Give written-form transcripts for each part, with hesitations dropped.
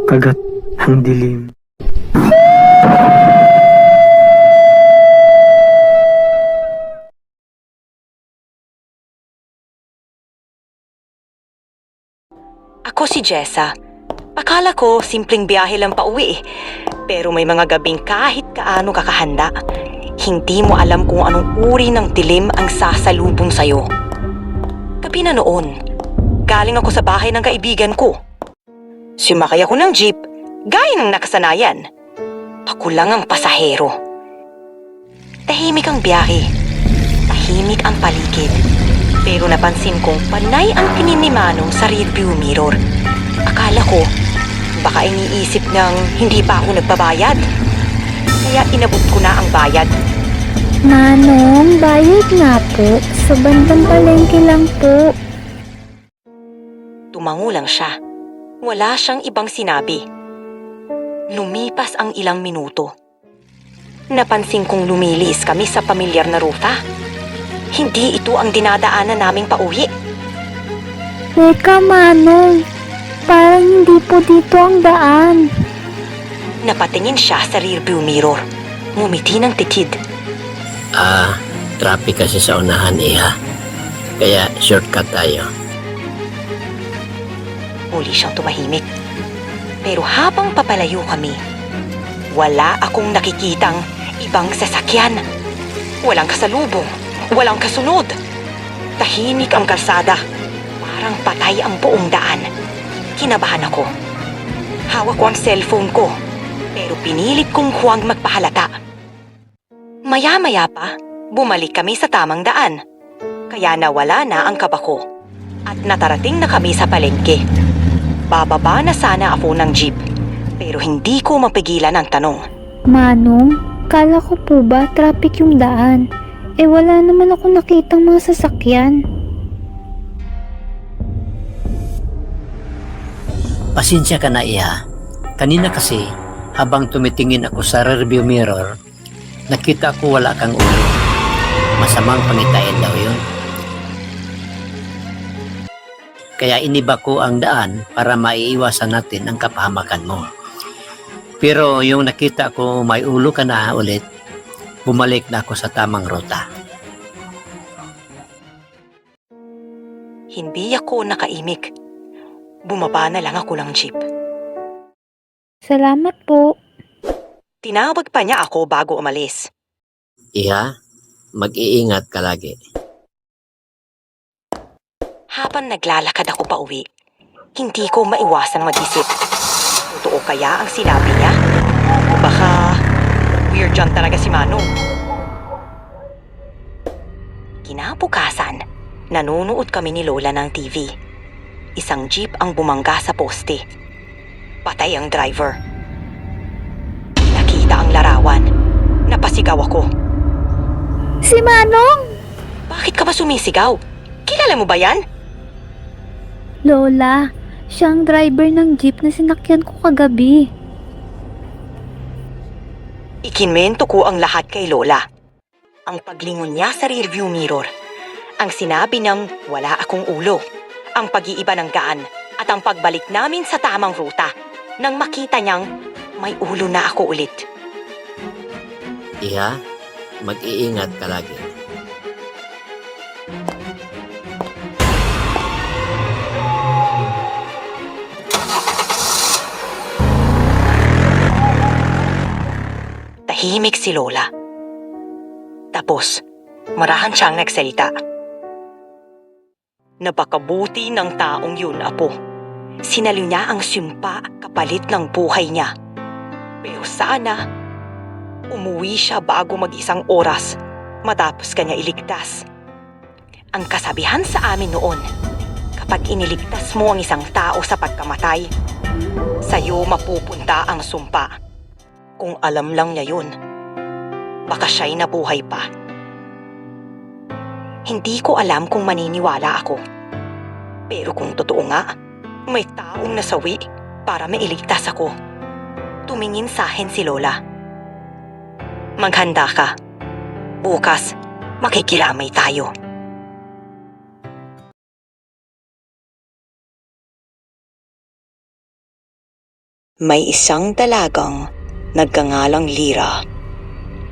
kagat ang dilim. Ako si Jessa. Akala ko simpleng biyahe lang pauwi eh. Pero may mga gabing kahit kaano kakahanda. Hindi mo alam kung anong uri ng dilim ang sasalubong sa'yo. Gabi na noon, galing ako sa bahay ng kaibigan ko. Sumakay ako ng jeep, gaya ng nakasanayan. Ako lang ang pasahero. Tahimik ang biyahe. Tahimik ang paligid. Pero napansin kong panay ang tingin ni Manong sa rearview mirror. Akala ko, baka iniisip ng hindi pa ako nagbabayad. Kaya inabot ko na ang bayad. Manong, bayad nga po. Sa bandang palengke lang po. Tumango lang siya. Wala siyang ibang sinabi. Lumipas ang ilang minuto. Napansin kong lumilis kami sa pamilyar na ruta. Hindi ito ang dinadaanan naming pauwi. Teka, Manong. Parang hindi po dito ang daan. Napatingin siya sa rearview mirror. Ngumiti ng titid. Traffic kasi sa unahan, Iha. Kaya shortcut tayo. Muli siyang tumahimik. Pero habang papalayo kami, wala akong nakikitang ibang sasakyan. Walang kasalubong, walang kasunod. Tahimik ang kalsada. Parang patay ang buong daan. Kinabahan ako. Hawak ko ang cellphone ko, pero pinilit kong huwag magpahalata. Maya-maya pa, bumalik kami sa tamang daan. Kaya nawala na ang kaba ko. At natarating na kami sa palengke. Bababa na sana ako ng jeep, pero hindi ko mapigilan ang tanong. Manong, kala ko po ba traffic yung daan? Wala naman ako nakitang mga sasakyan. Pasensya ka na, Iha. Kanina kasi, habang tumitingin ako sa rearview mirror, nakita ko wala kang ulo. Masamang pangitain daw yun. Kaya iniba ko ang daan para maiiwasan natin ang kapahamakan mo. Pero yung nakita ko may ulo ka na ulit, bumalik na ako sa tamang ruta. Hindi ako nakaimik. Bumaba na lang ako ng jeep. Salamat po. Tinawag pa niya ako bago umalis. Iha, mag-iingat ka lagi. Habang naglalakad ako pa uwi, hindi ko maiwasang mag-isip. Totoo kaya ang sinabi niya? O baka weird yan talaga si Manong. Kinabukasan, nanonood kami ni Lola ng TV. Isang jeep ang bumangga sa poste. Patay ang driver. Nakita ang larawan. Napasigaw ako. Si Manong! Bakit ka ba sumisigaw? Kilala mo ba yan? Lola, siya ang driver ng jeep na sinakyan ko kagabi. Ikinwento ko ang lahat kay Lola. Ang paglingon niya sa rearview mirror. Ang sinabi ng wala akong ulo. Ang pag-iiba ng gaan. At ang pagbalik namin sa tamang ruta. Nang makita niyang may ulo na ako ulit. Iha, mag-iingat ka lagi. Tahimik si Lola. Tapos, marahan siyang nagsalita. Napakabuti ng taong yun, Apo. Sinalo niya ang sumpa kapalit ng buhay niya. Pero sana, umuwi siya bago mag-isang oras matapos kanya iligtas. Ang kasabihan sa amin noon, kapag iniligtas mo ang isang tao sa pagkamatay, sa'yo mapupunta ang sumpa. Kung alam lang niya yun, baka siya'y nabuhay pa. Hindi ko alam kung maniniwala ako. Pero kung totoo nga, may taong nasawi para mailigtas ako. Tumingin sa akin si Lola. Maghanda ka. Bukas, makikiramay tayo. may isang dalagang nagkangalang Lyra.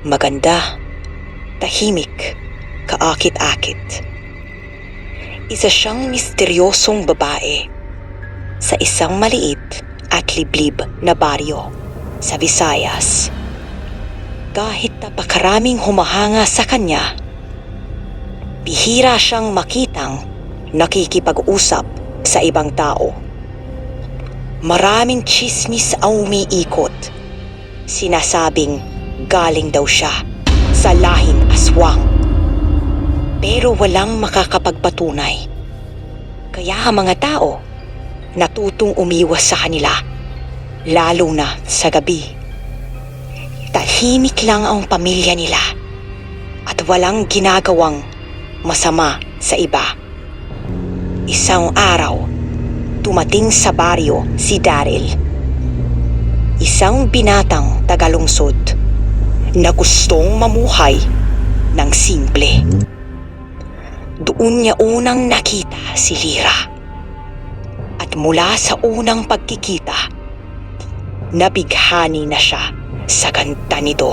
Maganda, tahimik, kaakit-akit. Isa siyang misteryosong babae sa isang maliit at liblib na baryo sa Visayas. Kahit napakaraming humahanga sa kanya, bihira siyang makitang nakikipag-usap sa ibang tao. Maraming tsismis ang umiikot. Sinasabing galing daw siya sa lahing aswang. Pero walang makakapagpatunay. Kaya ang mga tao natutong umiwas sa kanila, lalo na sa gabi. Tahimik lang ang pamilya nila at walang ginagawang masama sa iba. Isang araw, tumating sa baryo si Daryl. Isang binatang tagalungsod na gustong mamuhay ng simple. Doon niya unang nakita si Lyra. At mula sa unang pagkikita, nabighani na siya sa ganda nito.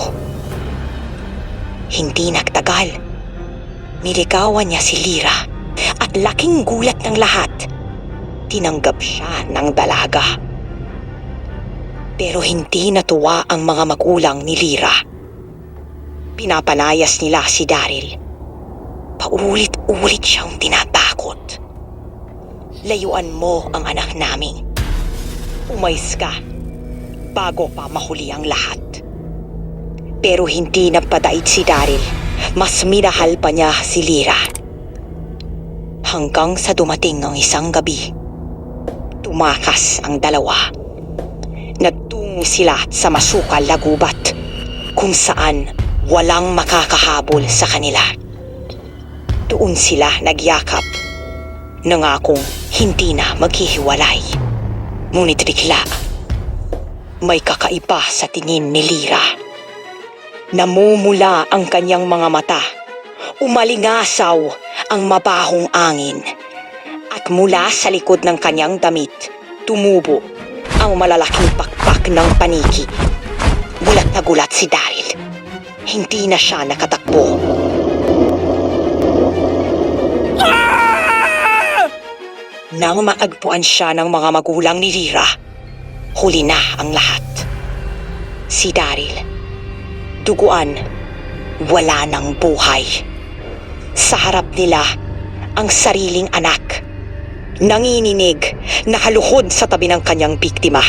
Hindi nagtagal, niligawan niya si Lyra at laking gulat ng lahat. Tinanggap siya ng dalaga. Pero hindi natuwa ang mga magulang ni Lyra. Pinapalayas nila si Daryl. Paulit-ulit siyang tinatakot. Layuan mo ang anak namin. Umayos ka bago pa mahuli ang lahat. Pero hindi nagpadait si Daryl. Mas minahal pa niya si Lyra. Hanggang sa dumating ang isang gabi, tumakas ang dalawa. Nagtungo sila sa masukal na gubat kung saan walang makakahabol sa kanila. Doon sila nagyakap, nangakong hindi na maghihiwalay. Ngunit bigla, may kakaiba sa tingin ni Lyra. Namumula ang kanyang mga mata, umalingasaw ang mabahong angin, at mula sa likod ng kanyang damit, tumubo ang malalaking pakpak ng paniki. Gulat na gulat si Daryl. Hindi na siya nakatakbo. Nang maagpuan siya ng mga magulang ni Lyra, huli na ang lahat. Si Daryl, duguan, wala ng buhay. Sa harap nila, ang sariling anak, nanginginig, nakaluhod sa tabi ng kanyang biktima.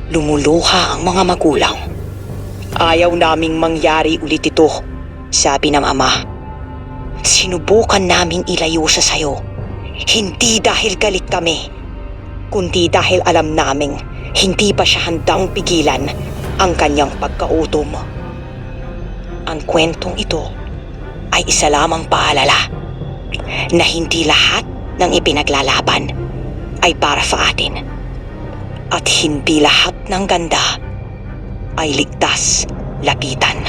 Lumuluha ang mga magulang. Ayaw naming mangyari ulit ito, sabi ng ama. Sinubukan naming ilayo siya sa'yo. Hindi dahil galit kami, kundi dahil alam naming hindi pa siya handang pigilan ang kanyang pagkautom. Ang kwentong ito ay isa lamang paalala na hindi lahat ng ipinaglalaban ay para sa atin, at hindi lahat ng ganda ay ligtas lapitan.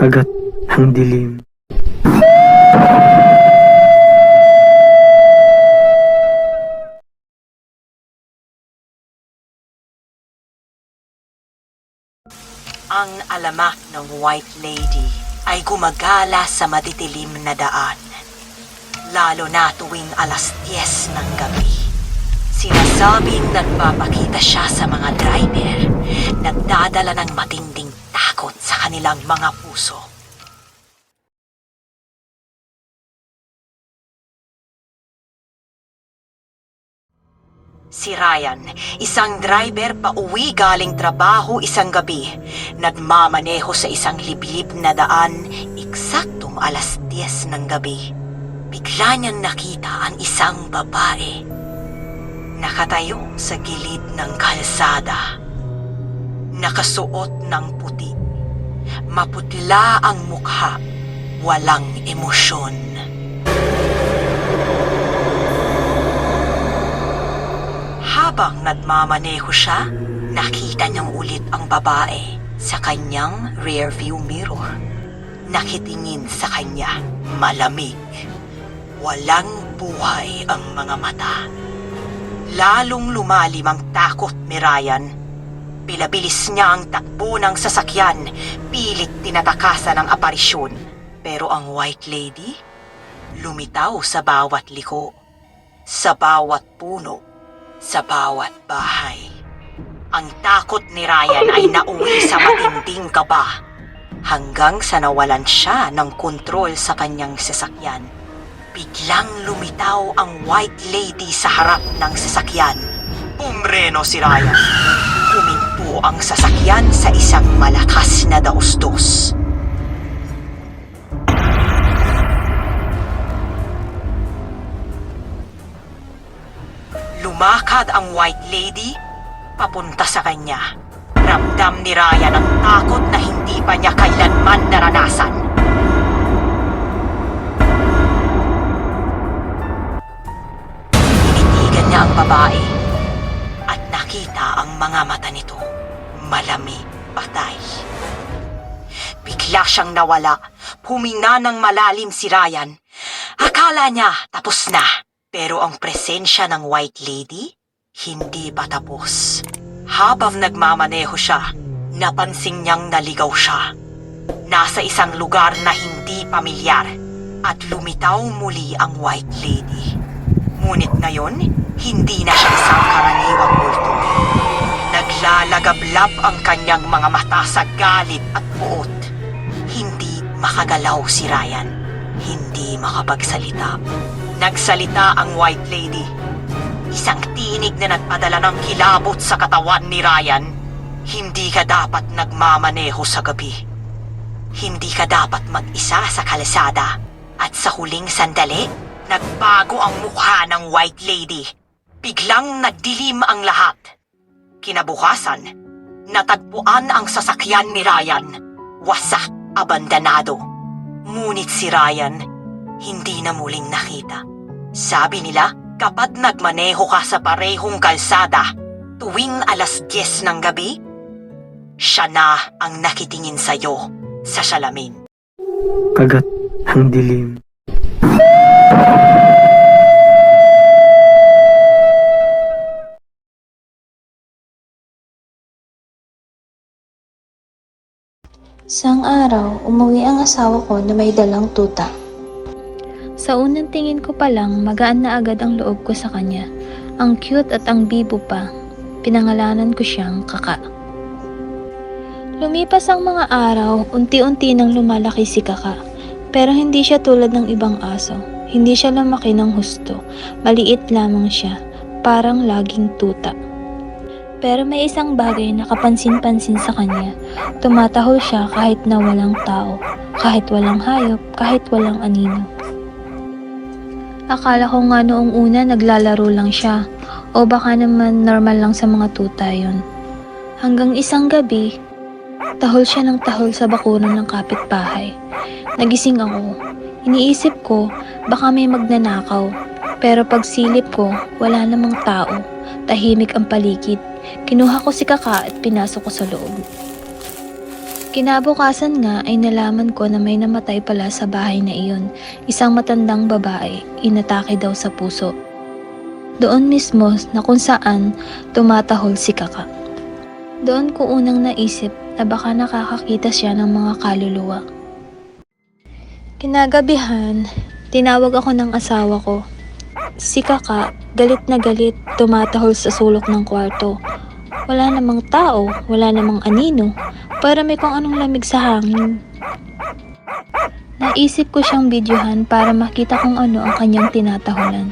Kagat ang dilim. Ang alamat ng White Lady ay gumagala sa madidilim na daan, lalo na tuwing 10:00 ng gabi. Sinasabing nagpapakita siya sa mga driver, nagdadala ng matinding takot sa kanilang mga puso. Si Ryan, isang driver pauwi galing trabaho isang gabi, nagmamaneho sa isang liblib na daan eksaktong 10:00 ng gabi. Bigla niyang nakita ang isang babae. Nakatayo sa gilid ng kalsada. Nakasuot ng puti. Maputla ang mukha, walang emosyon. Habang nagmamaneho siya, nakita niyang ulit ang babae sa kanyang rearview mirror. Nakitingin sa kanya, malamig. Walang buhay ang mga mata. Lalong lumalim ang takot ni Ryan. Pilabilis niya ang takbo ng sasakyan, pilit tinatakasan ang aparisyon. Pero ang White Lady, lumitaw sa bawat liko, sa bawat puno, sa bawat bahay. Ang takot ni Ryan ay nauwi sa matinding kaba, hanggang sa nawalan siya ng kontrol sa kanyang sasakyan. Biglang lumitaw ang White Lady sa harap ng sasakyan. Pumreno si Ryan. Huminto ang sasakyan sa isang malakas na daos-dos. Lumakad ang White Lady papunta sa kanya. Ramdam ni Ryan ang takot na hindi pa niya kailanman naranasan. Tinitigan niya ang babae at nakita ang mga mata nito. Malami, patay. Bigla siyang nawala. Huminga ng malalim si Ryan. Akala niya tapos na. Pero ang presensya ng White Lady, hindi pa tapos. Habang nagmamaneho siya, napansin niyang naligaw siya. Nasa isang lugar na hindi pamilyar at lumitaw muli ang White Lady. Ngunit ngayon, hindi na siya isang karaniwang multo. Naglalagablab ang kanyang mga mata sa galit at puot. Hindi makagalaw si Ryan. Hindi makapagsalita. Nagsalita ang White Lady. Isang tinig na nagpadala ng kilabot sa katawan ni Ryan. Hindi ka dapat nagmamaneho sa gabi. Hindi ka dapat mag-isa sa kalsada. At sa huling sandali, nagbago ang mukha ng White Lady. Biglang nagdilim ang lahat. Kinabukasan, natagpuan ang sasakyan ni Ryan. Wasak, abandonado. Ngunit si Ryan, hindi na muling nakita. Sabi nila, kapag nagmaneho ka sa parehong kalsada, tuwing 10:00 ng gabi, siya na ang nakitingin sa'yo sa salamin. Kagat ang dilim. Isang araw, umuwi ang asawa ko na may dalang tuta. Sa unang tingin ko pa lang, magaan na agad ang loob ko sa kanya. Ang cute at ang bibo pa. Pinangalanan ko siyang Kaka. Lumipas ang mga araw, unti-unti nang lumalaki si Kaka. Pero hindi siya tulad ng ibang aso. Hindi siya lumaki ng husto. Maliit lamang siya. Parang laging tuta. Pero may isang bagay na kapansin-pansin sa kanya. Tumatahol siya kahit na walang tao. Kahit walang hayop, kahit walang anino. Akala ko nga noong una naglalaro lang siya o baka naman normal lang sa mga tuta yun. Hanggang isang gabi, tahol siya ng tahol sa bakuran ng kapitbahay. Nagising ako. Iniisip ko baka may magnanakaw. Pero pagsilip ko, wala namang tao. Tahimik ang paligid. Kinuha ko si Kaka at pinasok ko sa loob. Kinabukasan nga ay nalaman ko na may namatay pala sa bahay na iyon. Isang matandang babae, inatake daw sa puso. Doon mismo na kung saan tumatahol si Kaka. Doon ko unang naisip na baka nakakakita siya ng mga kaluluwa. Kinagabihan, tinawag ako ng asawa ko. Si Kaka, galit na galit, tumatahol sa sulok ng kwarto. Wala namang tao, wala namang anino, para may kung anong lamig sa hangin. Naisip ko siyang videohan para makita kung ano ang kanyang tinatahulan.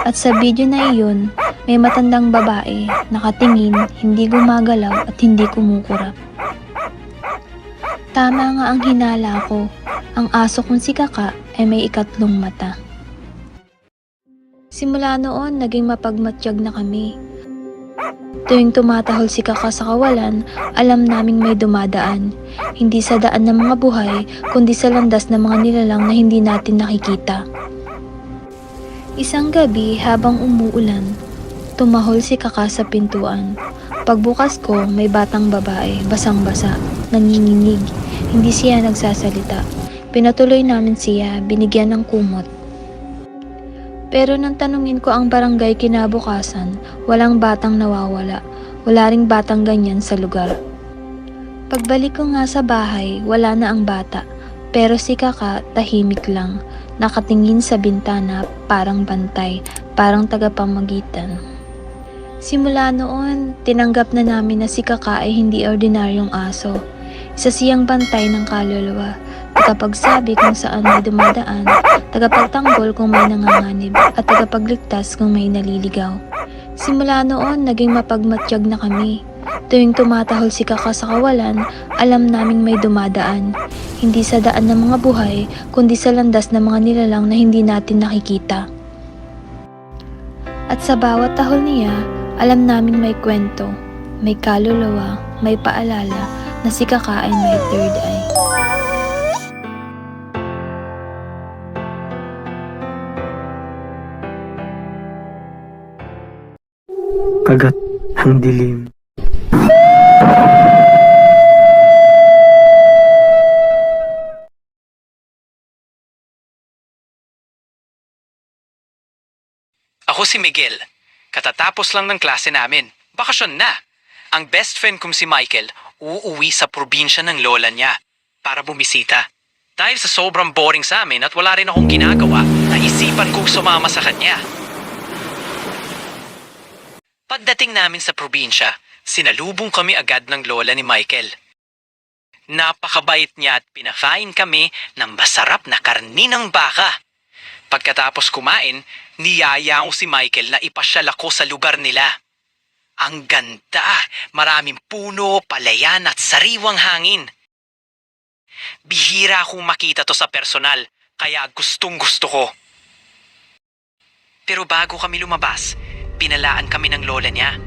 At sa video na iyon, may matandang babae, nakatingin, hindi gumagalaw at hindi kumukurap. Tama nga ang hinala ko, ang aso kong si Kaka ay may ikatlong mata. Simula noon, naging mapagmatyag na kami. Tuwing tumatahol si Kaka sa kawalan, alam naming may dumadaan. Hindi sa daan ng mga buhay, kundi sa landas ng mga nilalang na hindi natin nakikita. Isang gabi habang umuulan, tumahol si Kaka sa pintuan. Pagbukas ko, may batang babae, basang-basa, nanginginig. Hindi siya nagsasalita. Pinatuloy namin siya, binigyan ng kumot. Pero nang tanungin ko ang barangay kinabukasan, walang batang nawawala. Wala ring batang ganyan sa lugar. Pagbalik ko nga sa bahay, wala na ang bata. Pero si Kaka tahimik lang, nakatingin sa bintana parang bantay, parang tagapamagitan. Simula noon, tinanggap na namin na si Kaka ay hindi ordinaryong aso. Isa siyang bantay ng kaluluwa, tagapagsabi kung saan may dumadaan, tagapagtanggol kung may nanganganib, at tagapagligtas kung may naliligaw. Simula noon, naging mapagmatyag na kami. Tuwing tumatahol si Kaka sa kawalan, alam naming may dumadaan. Hindi sa daan ng mga buhay, kundi sa landas ng mga nilalang na hindi natin nakikita. At sa bawat tahol niya, alam naming may kwento, may kaluluwa, may paalala na si Kaka ay may third eye. Kagat ng dilim. Ako si Miguel. Katatapos lang ng klase namin. Bakasyon na. Ang best friend kong si Michael uuwi sa probinsya ng lola niya para bumisita. Dahil sa sobrang boring sa amin at wala rin akong ginagawa, naisipan kong sumama sa kanya. Pagdating namin sa probinsya, sinalubong kami agad ng lola ni Michael. Napakabait niya at pinakain kami ng masarap na karni ng baka. Pagkatapos kumain, niyaya ko si Michael na ipasyal ako sa lugar nila. Ang ganda, maraming puno, palayan at sariwang hangin. Bihira akong makita to sa personal, kaya gustong gusto ko. Pero bago kami lumabas, pinalaan kami ng lola niya.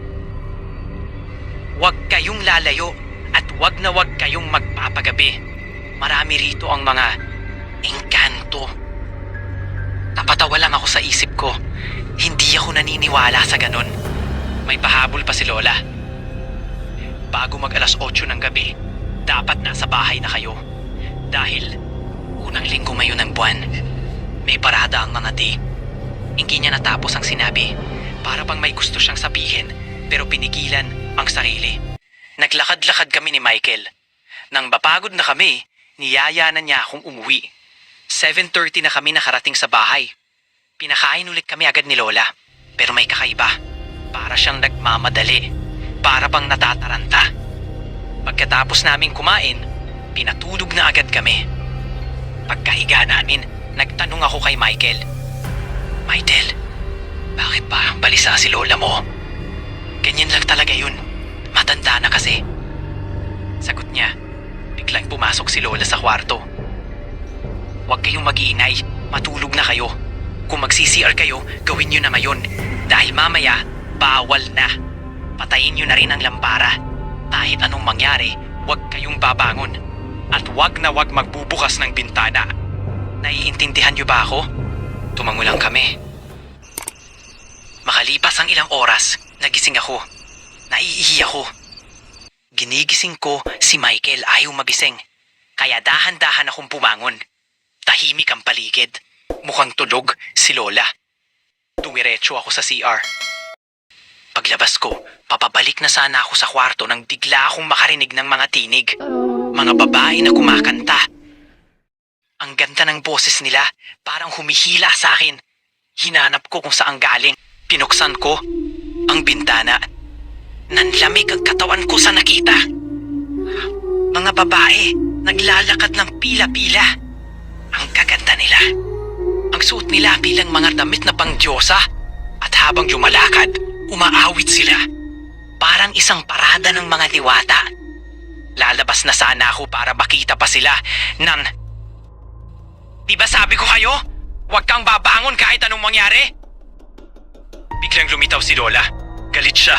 Huwag kayong lalayo at huwag na huwag kayong magpapagabi. Marami rito ang mga engkanto. Napatawa lang ako sa isip ko. Hindi ako naniniwala sa ganun. May pahabol pa si lola. Bago mag alas 8 ng gabi, dapat nasa bahay na kayo. Dahil unang linggo ngayon ng buwan, may parada ang mga day. Hindi niya natapos ang sinabi. Para bang may gusto siyang sabihin, pero pinigilan ang sarili. Naglakad-lakad kami ni Michael. Nang mapagod na kami, niyaya na niya akong umuwi. 7:30 na kami nakarating sa bahay. Pinakain ulit kami agad ni Lola. Pero may kakaiba. Para siyang nagmamadali. Para bang natataranta. Pagkatapos namin kumain, pinatulog na agad kami. Pagkahiga namin, nagtanong ako kay Michael. Michael, bakit parang balisa si Lola mo? Ganyan lang talaga yun. Matanda na kasi. Sagot niya, biglang pumasok si Lola sa kwarto. Huwag kayong mag-iinay, matulog na kayo. Kung mag-CCR kayo, gawin nyo na ngayon. Dahil mamaya, bawal na. Patayin nyo na rin ang lampara. Kahit anong mangyari, huwag kayong babangon. At huwag na huwag magbubukas ng bintana. Naiintindihan nyo ba ako? Tumango lang kami. Makalipas ang ilang oras, nagising ako. Naiihi ako. Ginigising ko si Michael ayaw magising. Kaya dahan-dahan akong pumangon. Tahimik ang paligid. Mukhang tulog si Lola. Dumiretso ako sa CR. Paglabas ko, papabalik na sana ako sa kwarto nang bigla akong makarinig ng mga tinig. Mga babae na kumakanta. Ang ganda ng boses nila, parang humihila sa akin. Hinanap ko kung saan galing. Pinuksan ko ang bintana. Nanlamig ang katawan ko sa nakita. Mga babae, naglalakad ng pila-pila. Ang kaganda nila. Ang suot nila bilang mga damit na pangdiyosa. At habang lumalakad, umaawit sila. Parang isang parada ng mga diwata. Lalabas na sana ako para makita pa sila ng... Di ba sabi ko kayo? Huwag kang babangon kahit anong mangyari. Biglang lumitaw si Lola. Galit siya.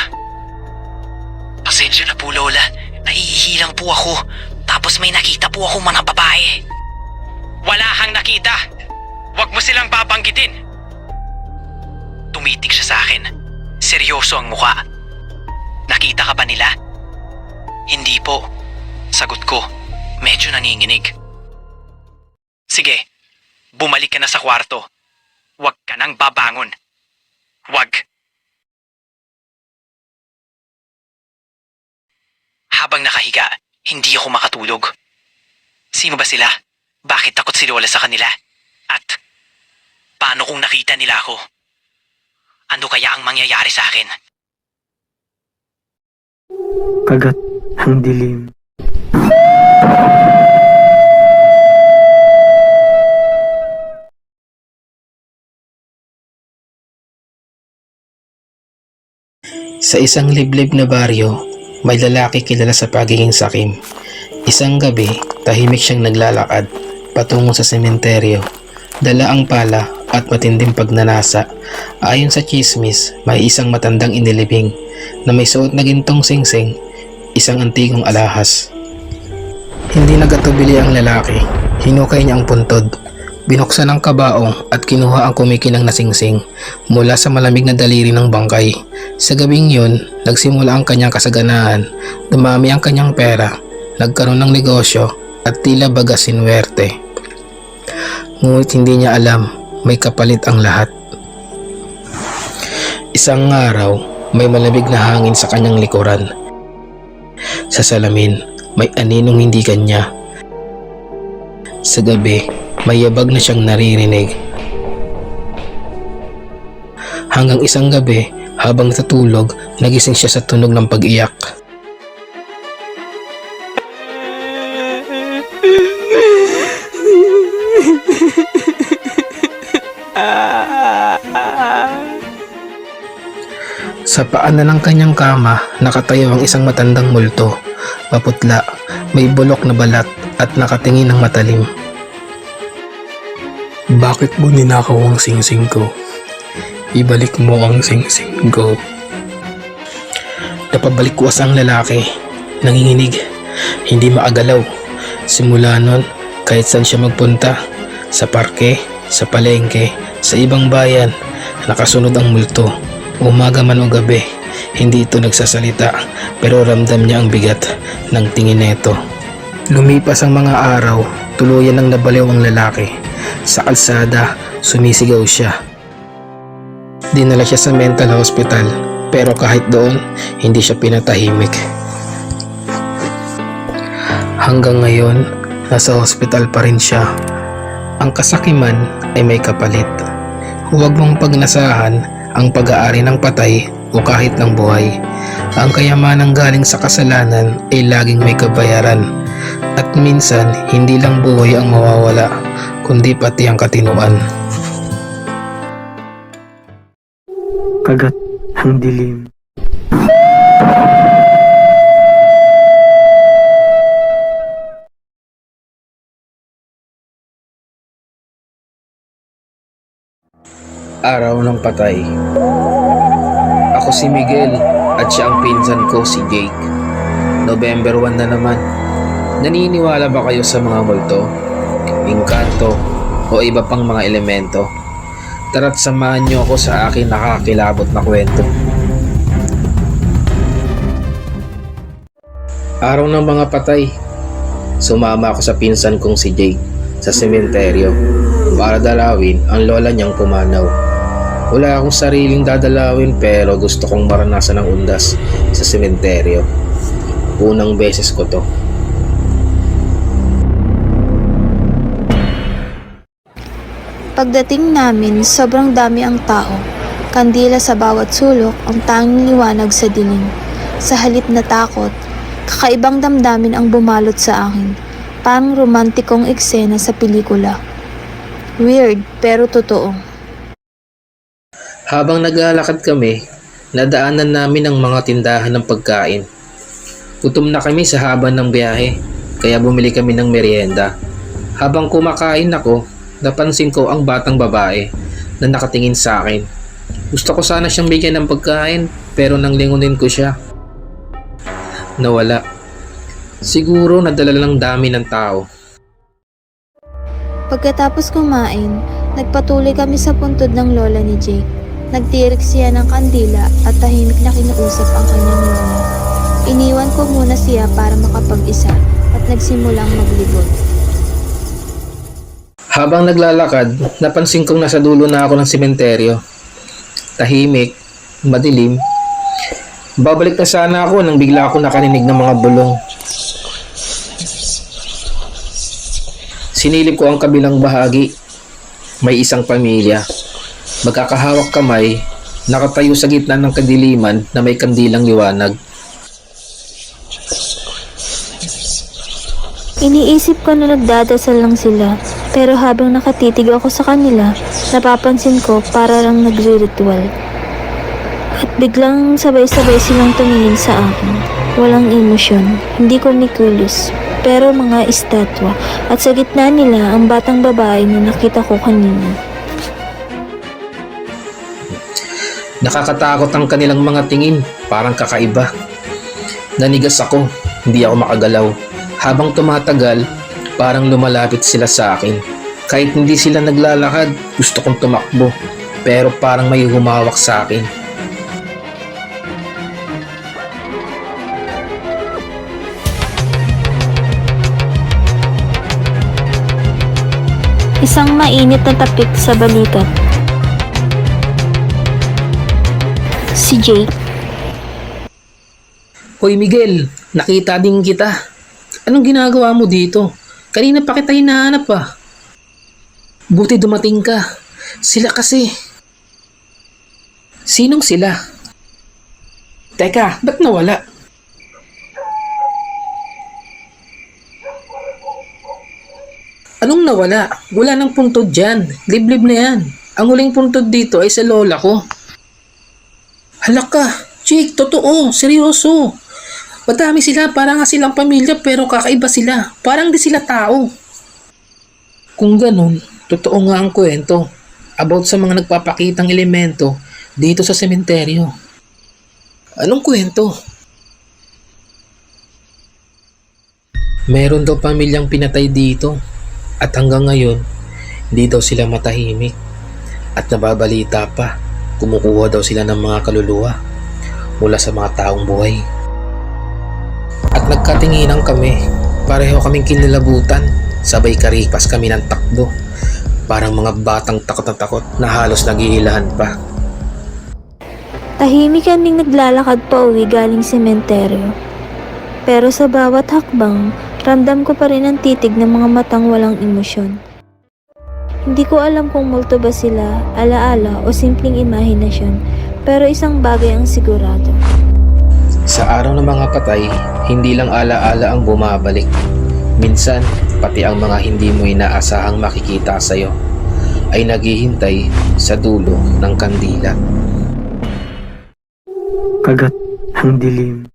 Pasensya na po, Lola. Naiihi lang po ako. Tapos may nakita po ako mga babae. Wala kang nakita. Huwag mo silang babanggitin. Tumitig siya sa akin. Seryoso ang mukha. Nakita ka ba nila? Hindi po. Sagot ko. Medyo nanginginig. Sige, bumalik ka na sa kwarto. Huwag ka nang babangon. Huwag. Habang nakahiga, hindi ako makatulog. Sino ba sila? Bakit takot si Lola sa kanila? At paano kung nakita nila ako? Ano kaya ang mangyayari sa akin? Kagat ang dilim. Sa isang liblib na baryo, may lalaki kilala sa pagiging sakim. Isang gabi, tahimik siyang naglalakad patungo sa sementeryo. Dala ang pala at matinding pagnanasa. Ayon sa chismis, may isang matandang inilibing na may suot na gintong singsing, isang antigong alahas. Hindi nagatubili ang lalaki. Hinukay niya ang puntod. Binuksan ang kabaong at kinuha ang kumikinang na singsing mula sa malamig na daliri ng bangkay. Sa gabing yun, nagsimula ang kanyang kasaganahan. Dumami ang kanyang pera, nagkaroon ng negosyo at tila baga sinwerte. Ngunit hindi niya alam, may kapalit ang lahat. Isang araw, may malamig na hangin sa kanyang likuran. Sa salamin, may aninong hindi kanya. Sa gabi, may yabag na siyang naririnig. Hanggang isang gabi, habang natutulog, nagising siya sa tunog ng pag-iyak. Sa paanan ng kanyang kama, nakatayo ang isang matandang multo. Maputla, may bulok na balat at nakatingin ng matalim. Bakit mo ninakaw ang singsing ko? Ibalik mo ang singsing ko. Napabalikwas ang lalaki, nanginginig, hindi maagalaw. Simula nun, kahit saan siya magpunta, sa parke, sa palengke, sa ibang bayan, nakasunod ang multo. Umaga man o gabi, hindi ito nagsasalita, pero ramdam niya ang bigat ng tingin nito. Lumipas ang mga araw, tuluyan ang nabaliw ang lalaki. Sa kalsada, sumisigaw siya. Dinala siya sa mental hospital, pero kahit doon, hindi siya pinatahimik. Hanggang ngayon, nasa hospital pa rin siya. Ang kasakiman ay may kapalit. Huwag mong pagnasahan ang pag-aari ng patay o kahit ng buhay. Ang kayamanang galing sa kasalanan ay laging may kabayaran. At minsan, hindi lang buhay ang mawawala, kundi pati ang katinuan. Kagat ang dilim. Araw ng patay. Ako si Miguel at siya ang pinsan ko si Jake. November 1 na naman. Naniniwala ba kayo sa mga multo, engkanto o iba pang mga elemento? Tara't samahan niyo ako sa aking nakakilabot na kwento. Araw ng mga patay. Sumama ako sa pinsan kong si Jake sa sementeryo para dalawin ang lola niyang pumanaw. Wala akong sariling dadalawin pero gusto kong maranasan ang undas sa sementeryo. Unang beses ko to. Pagdating namin, sobrang dami ang tao. Kandila sa bawat sulok, ang tanging liwanag sa dilim. Sa halip na takot, kakaibang damdamin ang bumalot sa akin. Parang romantikong eksena sa pelikula. Weird, pero totoo. Habang naglalakad kami, nadaanan namin ang mga tindahan ng pagkain. Gutom na kami sa haba ng biyahe, kaya bumili kami ng merienda. Habang kumakain ako, napansin ko ang batang babae na nakatingin sa akin. Gusto ko sana siyang bigyan ng pagkain, pero nang lingunin ko siya, nawala. Siguro nadala lang dami ng tao. Pagkatapos kumain, nagpatuloy kami sa puntod ng lola ni Jake. Nagtirik siya ng kandila at tahimik na kinuusap ang kanyang lola. Iniwan ko muna siya para makapag-isa at nagsimulang maglibot. Habang naglalakad, napansin kong nasa dulo na ako ng sementeryo. Tahimik, madilim. Babalik na sana ako nang bigla ako nakarinig ng mga bulong. Sinilip ko ang kabilang bahagi. May isang pamilya. Magkakahawak kamay, nakatayo sa gitna ng kadiliman na may kandilang liwanag. Iniisip ko na nagdadasal lang sila, pero habang nakatitig ako sa kanila, napapansin ko para lang nagre-ritual. At biglang sabay-sabay silang tumingin sa akin. Walang emosyon, hindi kumikilos, pero mga estatwa, at sa gitna nila ang batang babae na nakita ko kanina. Nakakatakot ang kanilang mga tingin, parang kakaiba. Nanigas ako, hindi ako makagalaw. Habang tumatagal, parang lumalapit sila sa akin. Kahit hindi sila naglalakad, gusto kong tumakbo. Pero parang may humawak sa akin. Isang mainit na tapik sa balikat. Si Jake. Hoy Miguel, nakita din kita. Anong ginagawa mo dito? Kanina pa kita hinahanap ah. Buti dumating ka. Sila kasi. Sinong sila? Teka, ba't nawala? Anong nawala? Wala nang puntod dyan. Liblib na yan. Ang huling puntod dito ay sa lola ko. Halak ka. Jake, totoo. Seryoso. Madami sila, parang nga silang pamilya pero kakaiba sila. Parang di sila tao. Kung ganun, totoo nga ang kwento about sa mga nagpapakitang elemento dito sa sementeryo. Anong kwento? Meron daw pamilyang pinatay dito at hanggang ngayon, hindi daw sila matahimik. At nababalita pa, kumukuha daw sila ng mga kaluluwa mula sa mga taong buhay. At nagkatinginan kami, pareho kaming kinalabutan, sabay karipas kami ng takbo, parang mga batang takot na takot na halos naghihilahan pa. Tahimik kaming naglalakad pa uwi galing sementeryo. Pero sa bawat hakbang, ramdam ko pa rin ang titig ng mga matang walang emosyon. Hindi ko alam kung multo ba sila, alaala o simpleng imahinasyon, pero isang bagay ang sigurado. Sa araw ng mga patay, hindi lang alaala ang bumabalik. Minsan, pati ang mga hindi mo inaasahang makikita sa'yo ay naghihintay sa dulo ng kandila. Kagat ang dilim.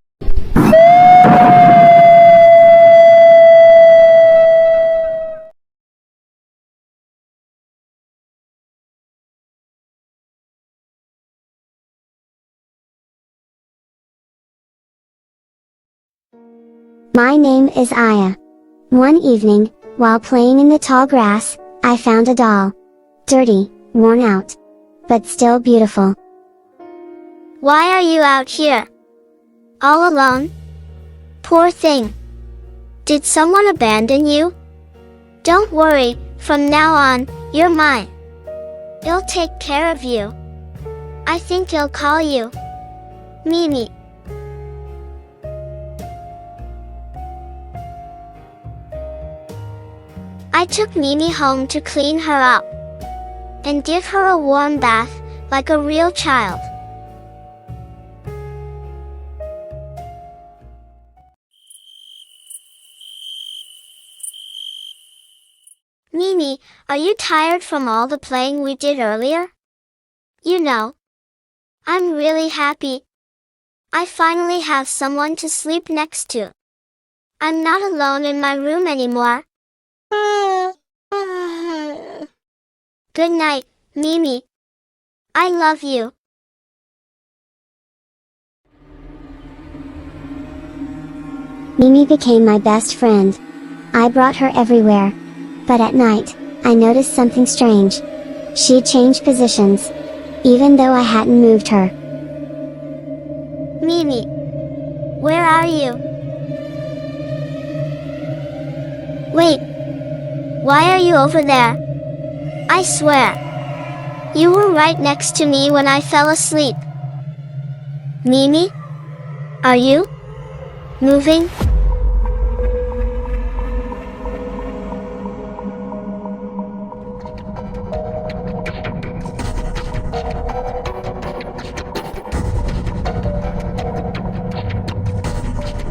My name is Aya. One evening, while playing in the tall grass, I found a doll. Dirty, worn out, but still beautiful. Why are you out here? All alone? Poor thing. Did someone abandon you? Don't worry, from now on, you're mine. I'll take care of you. I think I'll call you Mimi. I took Mimi home to clean her up and give her a warm bath like a real child. Mimi, are you tired from all the playing we did earlier? You know, I'm really happy. I finally have someone to sleep next to. I'm not alone in my room anymore. Good night, Mimi. I love you. Mimi became my best friend. I brought her everywhere. But at night, I noticed something strange. She changed positions, even though I hadn't moved her. Mimi, where are you? Wait, why are you over there? I swear. You were right next to me when I fell asleep. Mimi? Are you moving?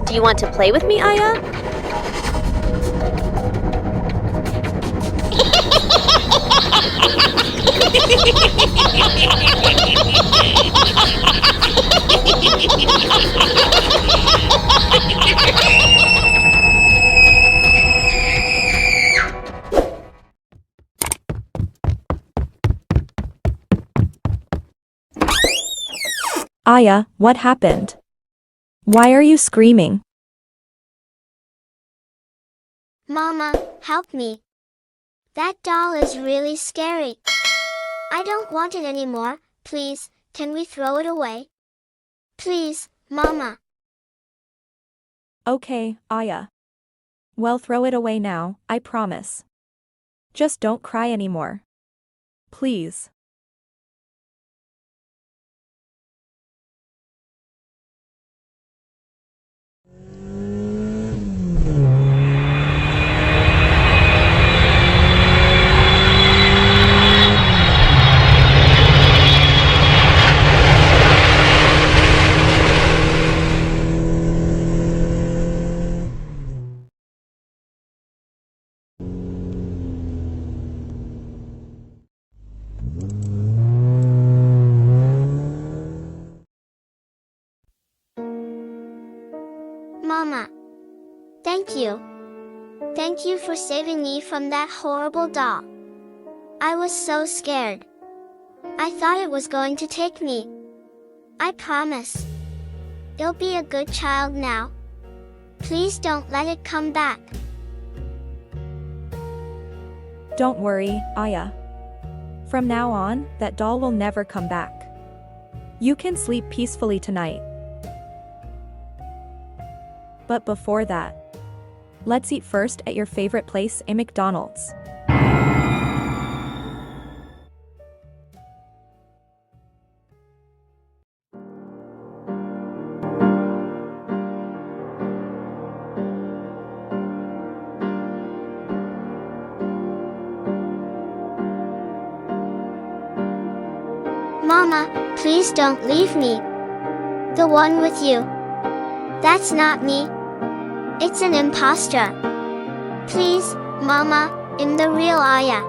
Do you want to play with me, Aya? Aya, what happened? Why are you screaming? Mama, help me. That doll is really scary. I don't want it anymore. Please, can we throw it away? Please, Mama. Okay, Aya. Well, throw it away now, I promise. Just don't cry anymore. Please. Mama. Thank you. Thank you for saving me from that horrible doll. I was so scared. I thought it was going to take me. I promise. You'll be a good child now. Please don't let it come back. Don't worry, Aya. From now on, that doll will never come back. You can sleep peacefully tonight. But before that, let's eat first at your favorite place, a McDonald's. Mama, please don't leave me. The one with you. That's not me. It's an imposter. Please, Mama, I'm the real Aya.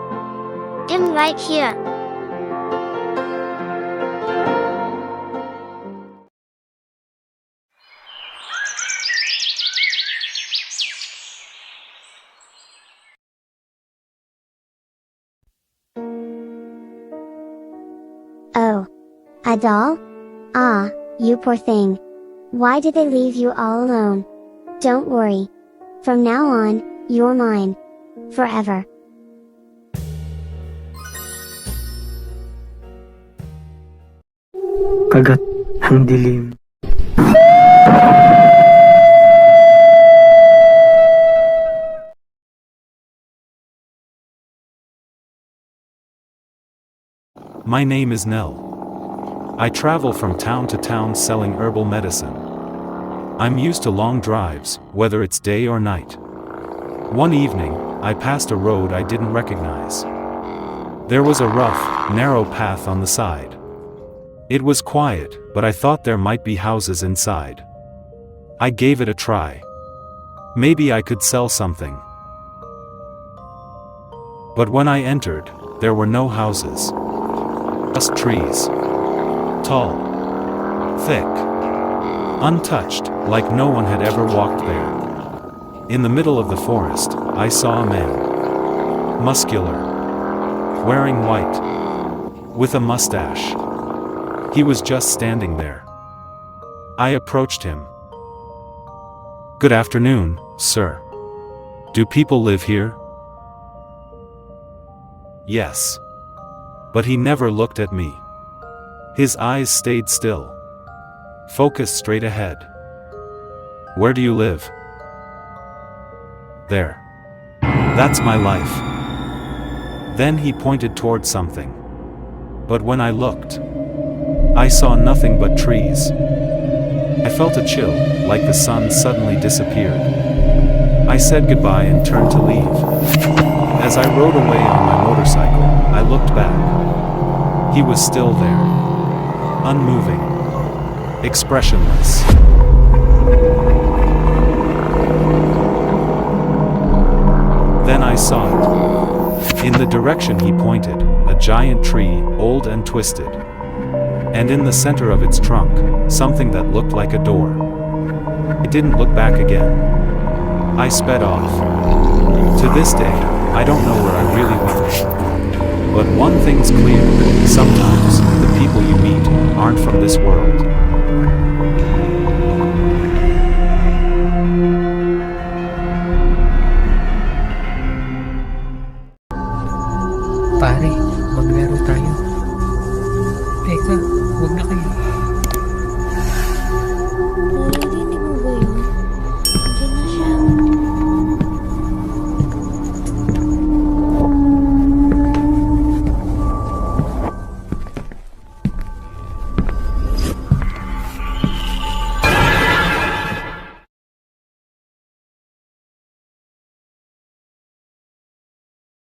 I'm right here. Oh. A doll? Ah, you poor thing. Why did they leave you all alone? Don't worry. From now on, you're mine. Forever. Kagat ang dilim. My name is Nell. I travel from town to town selling herbal medicine. I'm used to long drives, whether it's day or night. One evening, I passed a road I didn't recognize. There was a rough, narrow path on the side. It was quiet, but I thought there might be houses inside. I gave it a try. Maybe I could sell something. But when I entered, there were no houses. Just trees. Tall. Thick. Untouched, like no one had ever walked there. In the middle of the forest, I saw a man. Muscular. Wearing white. With a mustache. He was just standing there. I approached him. Good afternoon, sir. Do people live here? Yes. But he never looked at me. His eyes stayed still. Focused straight ahead. Where do you live? There. That's my life. Then he pointed towards something. But when I looked, I saw nothing but trees. I felt a chill, like the sun suddenly disappeared. I said goodbye and turned to leave. As I rode away on my motorcycle, I looked back. He was still there, unmoving, expressionless. Then I saw it. In the direction he pointed, a giant tree, old and twisted. And in the center of its trunk, something that looked like a door. It didn't look back again. I sped off. To this day, I don't know where I really went. But one thing's clear, sometimes, the people you meet aren't from this world.